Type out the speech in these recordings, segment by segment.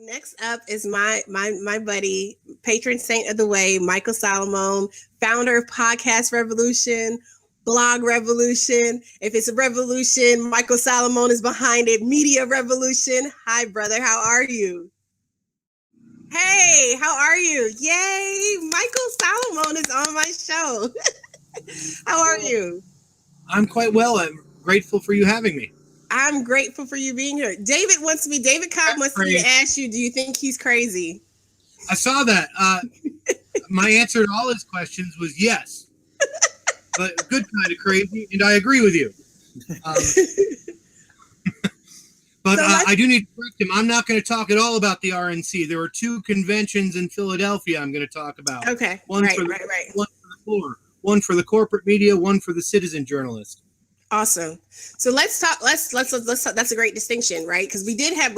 Next up is my buddy, patron saint of the way, Michael Salamone, founder of Podcast Revolution, Blog Revolution. If it's a revolution, Michael Salamone is behind it. Media Revolution. Hi, brother. How are you? Hey, how are you? Yay! Michael Salamone is on my show. How are you? I'm quite well. I'm grateful for you having me. I'm grateful for you being here. David Cobb wants me to ask you, do you think he's crazy? I saw that. My answer to all his questions was yes. But good kind of crazy, and I agree with you. But I do need to correct him. I'm not going to talk at all about the RNC. There were two conventions in Philadelphia I'm going to talk about. Okay, One for the floor, one for the corporate media, one for the citizen journalist. Awesome. So let's talk. Let's talk. That's a great distinction, right? Because we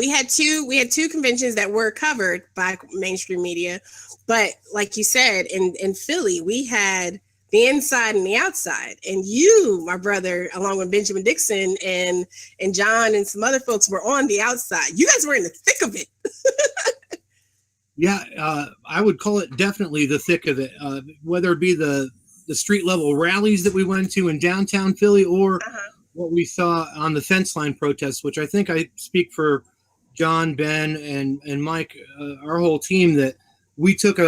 had two conventions that were covered by mainstream media, but like you said, in Philly, we had the inside and the outside. And you, my brother, along with Benjamin Dixon and John and some other folks, were on the outside. You guys were in the thick of it. Yeah, I would call it definitely the thick of it. Whether it be the street level rallies that we went to in downtown Philly, or what we saw on the fence line protests, which I think I speak for John, Ben, and Mike, our whole team, that we took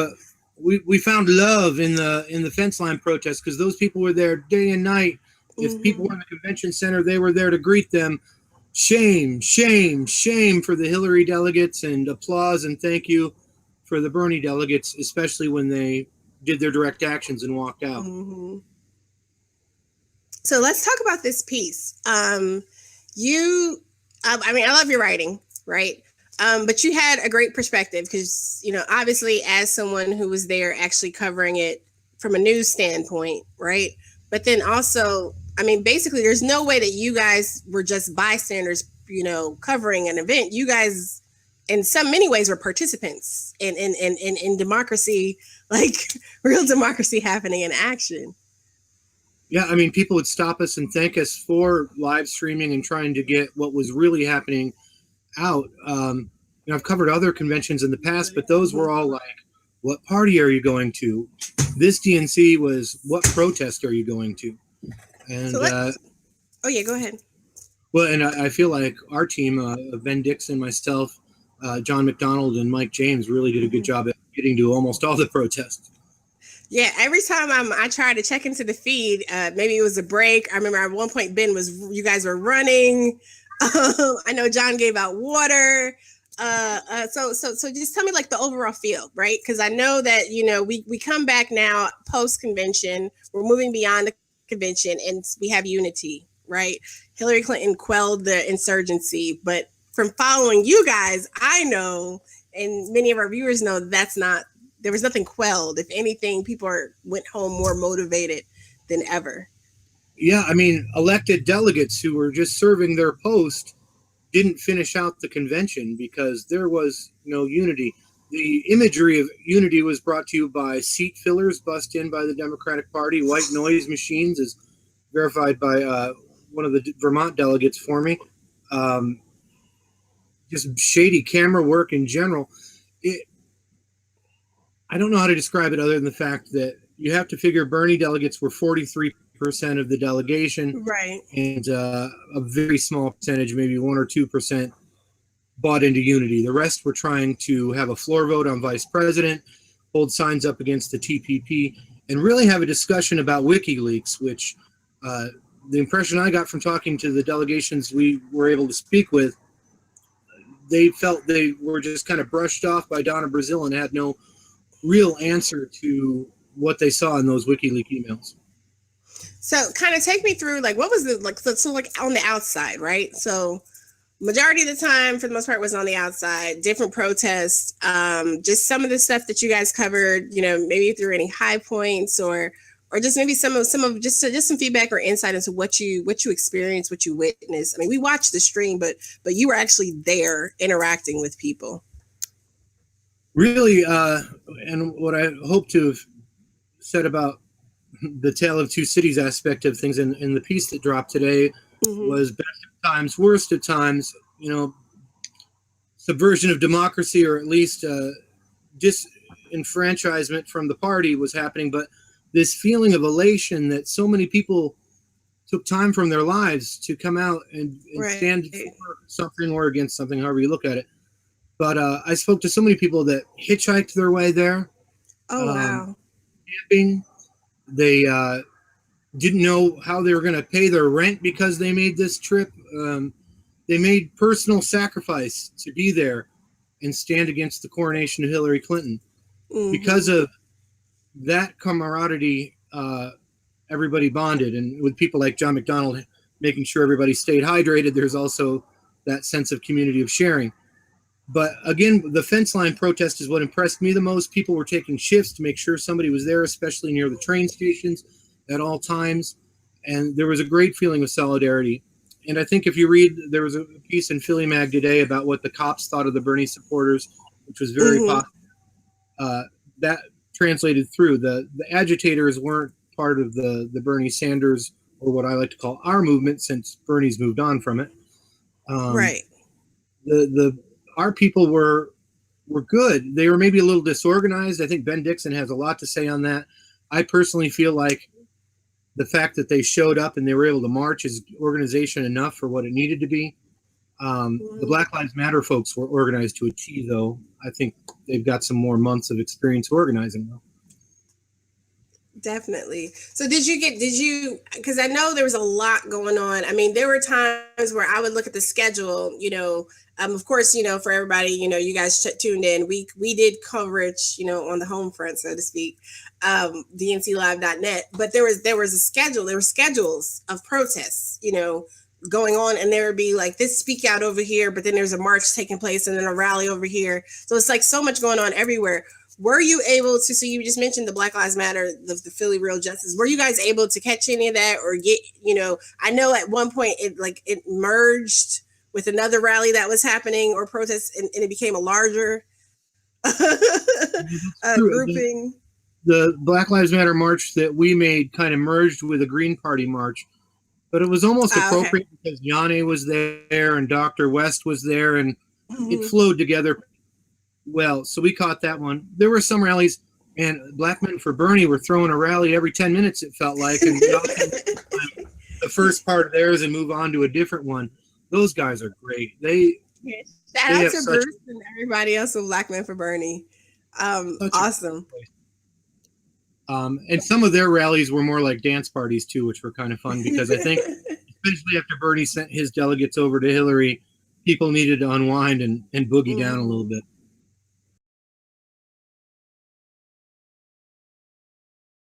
we found love in the fence line protests, because those people were there day and night. If people were in the convention center, they were there to greet them. Shame, shame, shame for the Hillary delegates, and applause and thank you for the Bernie delegates, especially when they did their direct actions and walked out. So let's talk about this piece. I love your writing, right? But you had a great perspective because, obviously as someone who was there actually covering it from a news standpoint, right? But then also, basically there's no way that you guys were just bystanders, covering an event. You guys, in many ways, were participants in democracy, like real democracy happening in action. Yeah, people would stop us and thank us for live streaming and trying to get what was really happening out. I've covered other conventions in the past, but those were all like, what party are you going to? This DNC was, what protest are you going to? And oh yeah, go ahead. Well, and I feel like our team, Ben Dixon, myself, John McDonald, and Mike James really did a good job at getting to almost all the protests. Yeah, every time I tried to check into the feed, maybe it was a break. I remember at one point, you guys were running. I know John gave out water. So just tell me like the overall feel, right? Because I know that, we come back now post-convention, we're moving beyond the convention, and we have unity, right? Hillary Clinton quelled the insurgency, but from following you guys, I know, and many of our viewers know, there was nothing quelled. If anything, people went home more motivated than ever. Yeah, elected delegates who were just serving their post didn't finish out the convention because there was no unity. The imagery of unity was brought to you by seat fillers bussed in by the Democratic Party, white noise machines, as verified by one of the Vermont delegates for me. Just shady camera work in general. I don't know how to describe it other than the fact that you have to figure Bernie delegates were 43% of the delegation, right? And a very small percentage, maybe 1 or 2%, bought into unity. The rest were trying to have a floor vote on vice president, hold signs up against the TPP, and really have a discussion about WikiLeaks, which the impression I got from talking to the delegations we were able to speak with, they felt they were just kind of brushed off by Donna Brazile and had no real answer to what they saw in those WikiLeaks emails. So kind of take me through, like, what was on the outside, right? So majority of the time, for the most part, was on the outside, different protests, just some of the stuff that you guys covered, maybe if there were any high points or just maybe some some feedback or insight into what you experienced, what you witnessed. We watched the stream, but you were actually there interacting with people. Really, and what I hope to have said about the Tale of Two Cities aspect of things in the piece that dropped today was best of times, worst of times. subversion of democracy, or at least disenfranchisement from the party was happening. But this feeling of elation that so many people took time from their lives to come out and stand for something or against something, however you look at it. But I spoke to so many people that hitchhiked their way there. Oh, wow. Camping. They didn't know how they were going to pay their rent because they made this trip. They made personal sacrifice to be there and stand against the coronation of Hillary Clinton. Mm-hmm. Because of that camaraderie, everybody bonded. And with people like John McDonnell making sure everybody stayed hydrated, there's also that sense of community of sharing. But again, the fence line protest is what impressed me the most. People were taking shifts to make sure somebody was there, especially near the train stations at all times. And there was a great feeling of solidarity. And I think if you read, there was a piece in Philly Mag today about what the cops thought of the Bernie supporters, which was very positive. That translated through. The agitators weren't part of the Bernie Sanders, or what I like to call our movement, since Bernie's moved on from it. Right. Our people were good. They were maybe a little disorganized. I think Ben Dixon has a lot to say on that. I personally feel like the fact that they showed up and they were able to march is organization enough for what it needed to be. The Black Lives Matter folks were organized to a T, though. I think they've got some more months of experience organizing, though. Definitely. So did you, because I know there was a lot going on. I mean, there were times where I would look at the schedule, of course, for everybody, you guys tuned in, we did coverage, on the home front, so to speak, dnclive.net, but there was a schedule, there were schedules of protests, going on, and there would be like this speak out over here, but then there's a march taking place and then a rally over here. So it's like so much going on everywhere. Were you able to, so you just mentioned the Black Lives Matter, the Philly Real Justice, were you guys able to catch any of that or get, I know at one point it merged with another rally that was happening or protest, and it became a larger grouping. The Black Lives Matter march that we made kind of merged with a Green Party march, but it was almost appropriate because Yanni was there and Dr. West was there, and it flowed together well. So we caught that one. There were some rallies, and Black Men for Bernie were throwing a rally every 10 minutes, it felt like, and the first part of theirs and move on to a different one. Those guys are great. Shout out to Bruce and everybody else with Black Men for Bernie. Awesome. And some of their rallies were more like dance parties too, which were kind of fun because I think, especially after Bernie sent his delegates over to Hillary, people needed to unwind and boogie down a little bit.